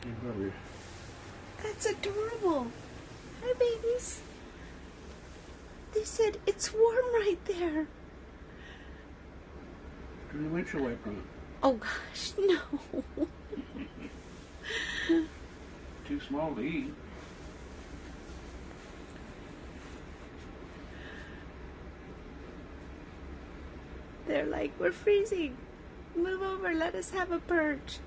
You probably... That's adorable. Hi, babies. They said it's warm right there. Turn the windshield wiper on. Oh gosh, no. Too small to eat. They're like, we're freezing. Move over, let us have a perch.